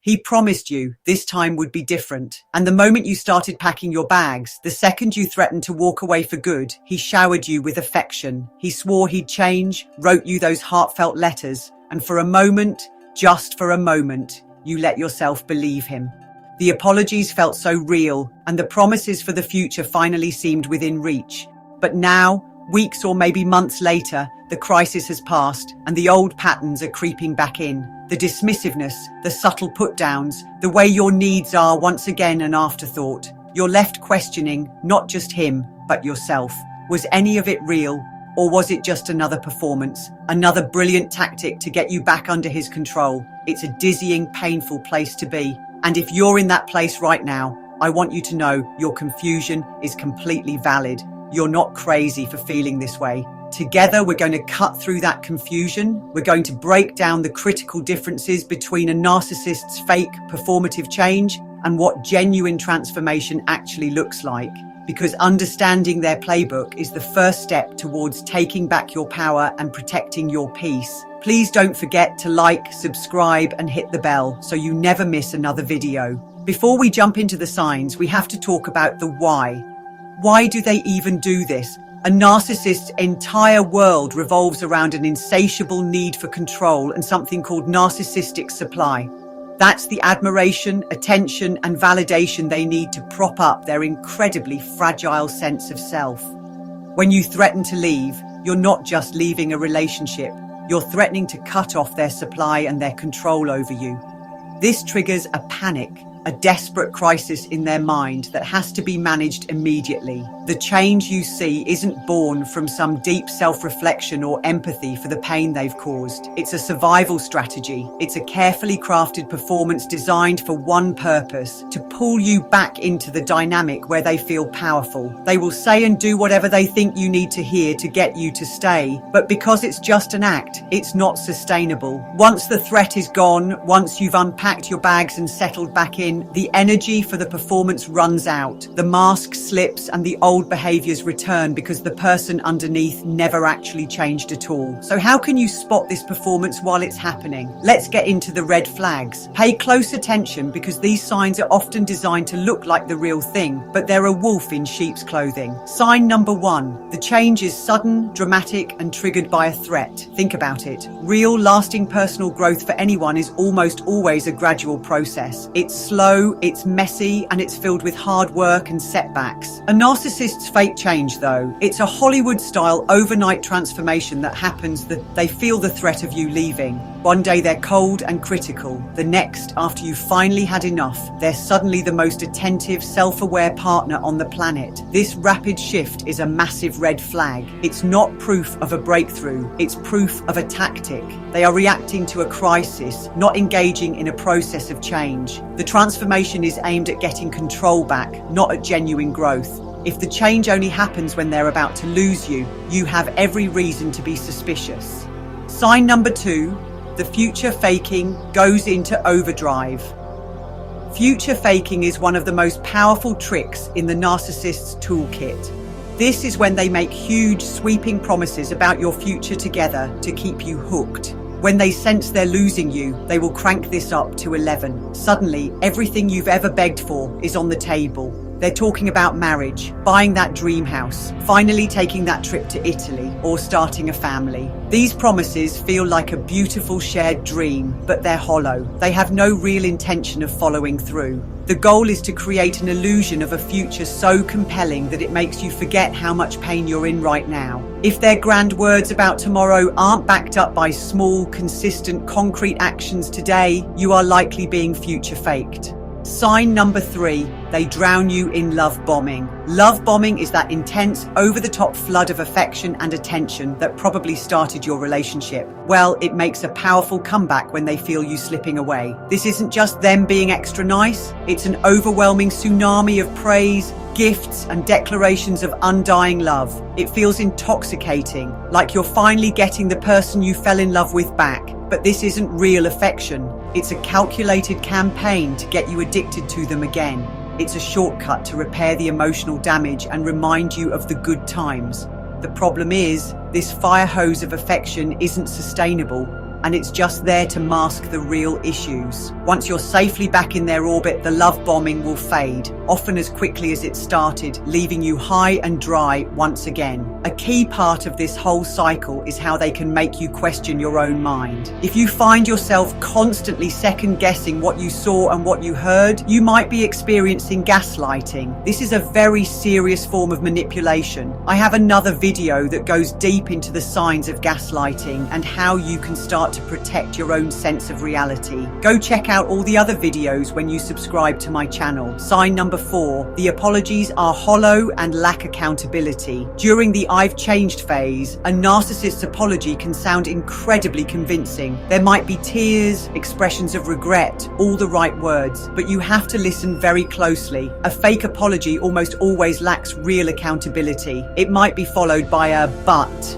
He promised you this time would be different. And the moment you started packing your bags, the second you threatened to walk away for good, he showered you with affection. He swore he'd change, wrote you those heartfelt letters, and for a moment, just for a moment, you let yourself believe him. The apologies felt so real, and the promises for the future finally seemed within reach. But now, weeks or maybe months later, the crisis has passed, and the old patterns are creeping back in. The dismissiveness, the subtle put-downs, the way your needs are once again an afterthought. You're left questioning not just him, but yourself. Was any of it real? Or was it just another performance? Another brilliant tactic to get you back under his control? It's a dizzying, painful place to be. And if you're in that place right now, I want you to know your confusion is completely valid. You're not crazy for feeling this way. Together, we're going to cut through that confusion. We're going to break down the critical differences between a narcissist's fake performative change and what genuine transformation actually looks like. Because understanding their playbook is the first step towards taking back your power and protecting your peace. Please don't forget to like, subscribe, and hit the bell so you never miss another video. Before we jump into the signs, we have to talk about the why. Why do they even do this? A narcissist's entire world revolves around an insatiable need for control and something called narcissistic supply. That's the admiration, attention, and validation they need to prop up their incredibly fragile sense of self. When you threaten to leave, you're not just leaving a relationship, you're threatening to cut off their supply and their control over you. This triggers a panic, a desperate crisis in their mind that has to be managed immediately. The change you see isn't born from some deep self-reflection or empathy for the pain they've caused. It's a survival strategy. It's a carefully crafted performance designed for one purpose: to pull you back into the dynamic where they feel powerful. They will say and do whatever they think you need to hear to get you to stay, but because it's just an act, it's not sustainable. Once the threat is gone, once you've unpacked your bags and settled back in, the energy for the performance runs out. The mask slips and the old behaviors return because the person underneath never actually changed at all. So how can you spot this performance while it's happening? Let's get into the red flags. Pay close attention because these signs are often designed to look like the real thing, but they're a wolf in sheep's clothing. Sign number 1. The change is sudden, dramatic, and triggered by a threat. Think about it. Real, lasting personal growth for anyone is almost always a gradual process. It's slow, it's messy, and it's filled with hard work and setbacks. A narcissist's fake change, though, it's a Hollywood-style overnight transformation that happens that they feel the threat of you leaving. One day they're cold and critical. The next, after you've finally had enough, they're suddenly the most attentive, self-aware partner on the planet. This rapid shift is a massive red flag. It's not proof of a breakthrough, it's proof of a tactic. They are reacting to a crisis, not engaging in a process of change. The transformation is aimed at getting control back, not at genuine growth. If the change only happens when they're about to lose you, you have every reason to be suspicious. Sign number 2. The future faking goes into overdrive. Future faking is one of the most powerful tricks in the narcissist's toolkit. This is when they make huge, sweeping promises about your future together to keep you hooked. When they sense they're losing you, they will crank this up to 11. Suddenly, everything you've ever begged for is on the table. They're talking about marriage, buying that dream house, finally taking that trip to Italy, or starting a family. These promises feel like a beautiful shared dream, but they're hollow. They have no real intention of following through. The goal is to create an illusion of a future so compelling that it makes you forget how much pain you're in right now. If their grand words about tomorrow aren't backed up by small, consistent, concrete actions today, you are likely being future faked. Sign number 3, they drown you in love bombing. Love bombing is that intense, over-the-top flood of affection and attention that probably started your relationship. Well, it makes a powerful comeback when they feel you slipping away. This isn't just them being extra nice, it's an overwhelming tsunami of praise, gifts, and declarations of undying love. It feels intoxicating, like you're finally getting the person you fell in love with back. But this isn't real affection. It's a calculated campaign to get you addicted to them again. It's a shortcut to repair the emotional damage and remind you of the good times. The problem is, this fire hose of affection isn't sustainable. and it's just there to mask the real issues. Once you're safely back in their orbit, the love bombing will fade, often as quickly as it started, leaving you high and dry once again. A key part of this whole cycle is how they can make you question your own mind. If you find yourself constantly second-guessing what you saw and what you heard, you might be experiencing gaslighting. This is a very serious form of manipulation. I have another video that goes deep into the signs of gaslighting and how you can start to protect your own sense of reality. Go check out all the other videos when you subscribe to my channel. Sign number 4. The apologies are hollow and lack accountability. During the "I've changed" phase, a narcissist's apology can sound incredibly convincing. There might be tears, expressions of regret, all the right words, but you have to listen very closely. A fake apology almost always lacks real accountability. It might be followed by a "but"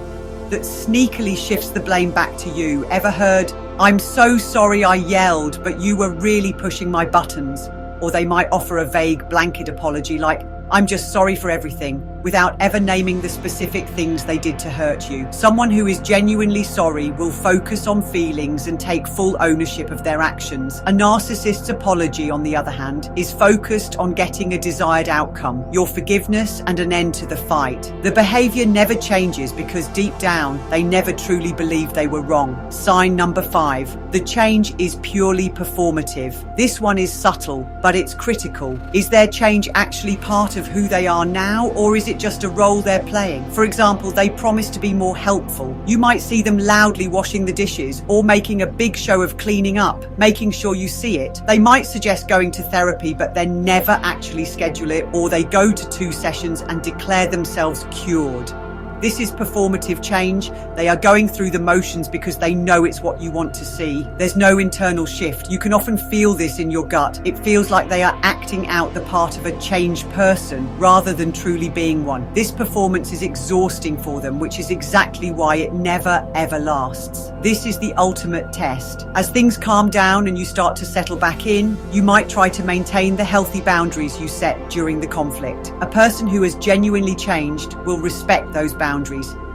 that sneakily shifts the blame back to you. Ever heard, "I'm so sorry I yelled, but you were really pushing my buttons"? Or they might offer a vague blanket apology like, "I'm just sorry for everything," without ever naming the specific things they did to hurt you. Someone who is genuinely sorry will focus on feelings and take full ownership of their actions. A narcissist's apology, on the other hand, is focused on getting a desired outcome, your forgiveness and an end to the fight. The behavior never changes because deep down, they never truly believe they were wrong. Sign number 5. The change is purely performative. This one is subtle, but it's critical. Is their change actually part of who they are now, or is it just a role they're playing? For example, they promise to be more helpful. You might see them loudly washing the dishes or making a big show of cleaning up, making sure you see it. They might suggest going to therapy, but then never actually schedule it, or they go to 2 sessions and declare themselves cured. This is performative change. They are going through the motions because they know it's what you want to see. There's no internal shift. You can often feel this in your gut. It feels like they are acting out the part of a changed person rather than truly being one. This performance is exhausting for them, which is exactly why it never ever lasts. This is the ultimate test. As things calm down and you start to settle back in, you might try to maintain the healthy boundaries you set during the conflict. A person who has genuinely changed will respect those boundaries,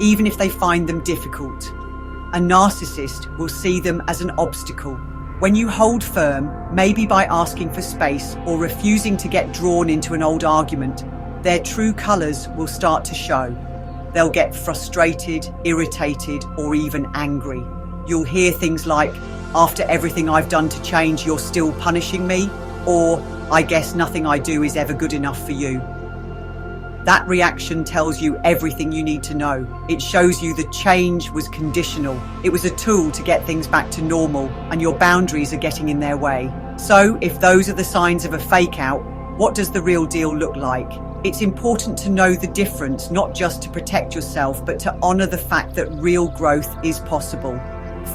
even if they find them difficult. A narcissist will see them as an obstacle. When you hold firm, maybe by asking for space or refusing to get drawn into an old argument, their true colors will start to show. They'll get frustrated, irritated, or even angry. You'll hear things like, "After everything I've done to change, you're still punishing me?" Or, "I guess nothing I do is ever good enough for you." That reaction tells you everything you need to know. It shows you the change was conditional. It was a tool to get things back to normal, and your boundaries are getting in their way. So, if those are the signs of a fake out, what does the real deal look like? It's important to know the difference, not just to protect yourself, but to honor the fact that real growth is possible.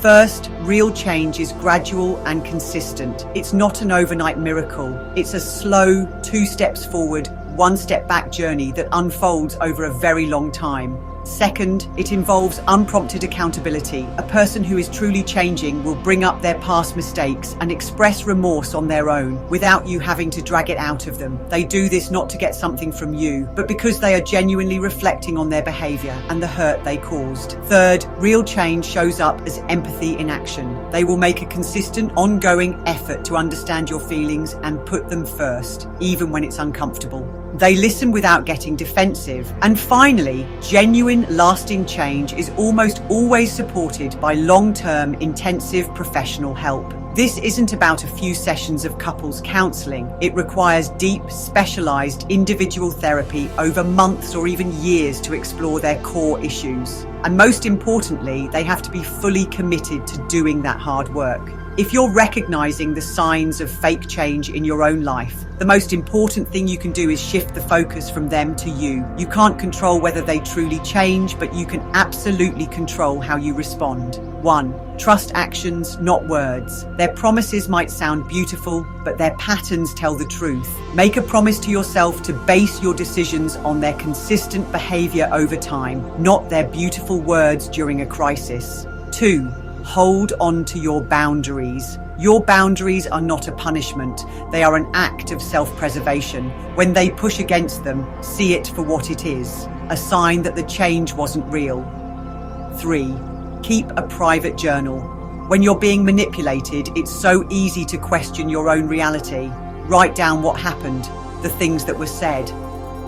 First, real change is gradual and consistent. It's not an overnight miracle. It's a slow 2 steps forward, 1 step back journey that unfolds over a very long time. Second, it involves unprompted accountability. A person who is truly changing will bring up their past mistakes and express remorse on their own without you having to drag it out of them. They do this not to get something from you, but because they are genuinely reflecting on their behavior and the hurt they caused. Third, real change shows up as empathy in action. They will make a consistent, ongoing effort to understand your feelings and put them first, even when it's uncomfortable. They listen without getting defensive. And finally, genuine, lasting change is almost always supported by long-term, intensive professional help. This isn't about a few sessions of couples counseling. It requires deep, specialized individual therapy over months or even years to explore their core issues. And most importantly, they have to be fully committed to doing that hard work. If you're recognizing the signs of fake change in your own life, the most important thing you can do is shift the focus from them to you. You can't control whether they truly change, but you can absolutely control how you respond. 1. Trust actions, not words. Their promises might sound beautiful, but their patterns tell the truth. Make a promise to yourself to base your decisions on their consistent behavior over time, not their beautiful words during a crisis. 2. Hold on to your boundaries. Your boundaries are not a punishment. They are an act of self-preservation. When they push against them, see it for what it is, a sign that the change wasn't real. 3. Keep a private journal. When you're being manipulated, it's so easy to question your own reality. Write down what happened, the things that were said.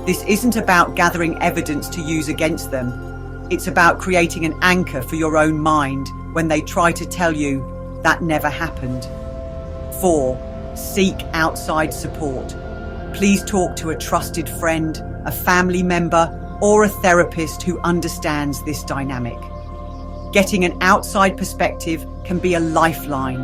This isn't about gathering evidence to use against them. It's about creating an anchor for your own mind when they try to tell you that never happened. 4. Seek outside support. Please talk to a trusted friend, a family member, or a therapist who understands this dynamic. Getting an outside perspective can be a lifeline.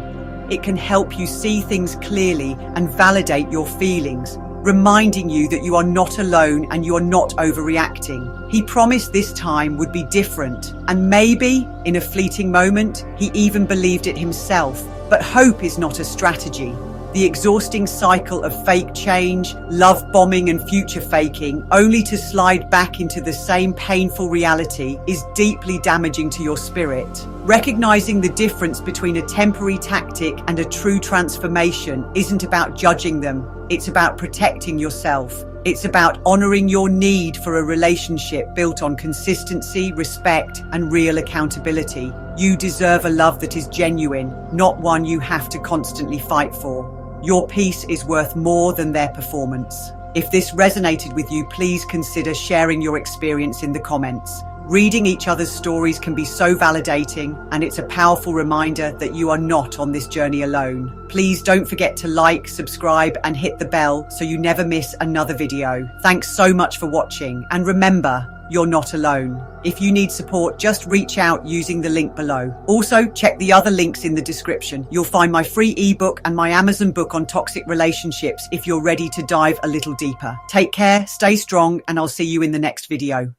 It can help you see things clearly and validate your feelings, reminding you that you are not alone and you're not overreacting. He promised this time would be different, and maybe, in a fleeting moment, he even believed it himself. But hope is not a strategy. The exhausting cycle of fake change, love bombing and future faking, only to slide back into the same painful reality, is deeply damaging to your spirit. Recognizing the difference between a temporary tactic and a true transformation isn't about judging them. It's about protecting yourself. It's about honoring your need for a relationship built on consistency, respect, and real accountability. You deserve a love that is genuine, not one you have to constantly fight for. Your peace is worth more than their performance. If this resonated with you, please consider sharing your experience in the comments. Reading each other's stories can be so validating, and it's a powerful reminder that you are not on this journey alone. Please don't forget to like, subscribe, and hit the bell so you never miss another video. Thanks so much for watching, and remember, you're not alone. If you need support, just reach out using the link below. Also, check the other links in the description. You'll find my free ebook and my Amazon book on toxic relationships if you're ready to dive a little deeper. Take care, stay strong, and I'll see you in the next video.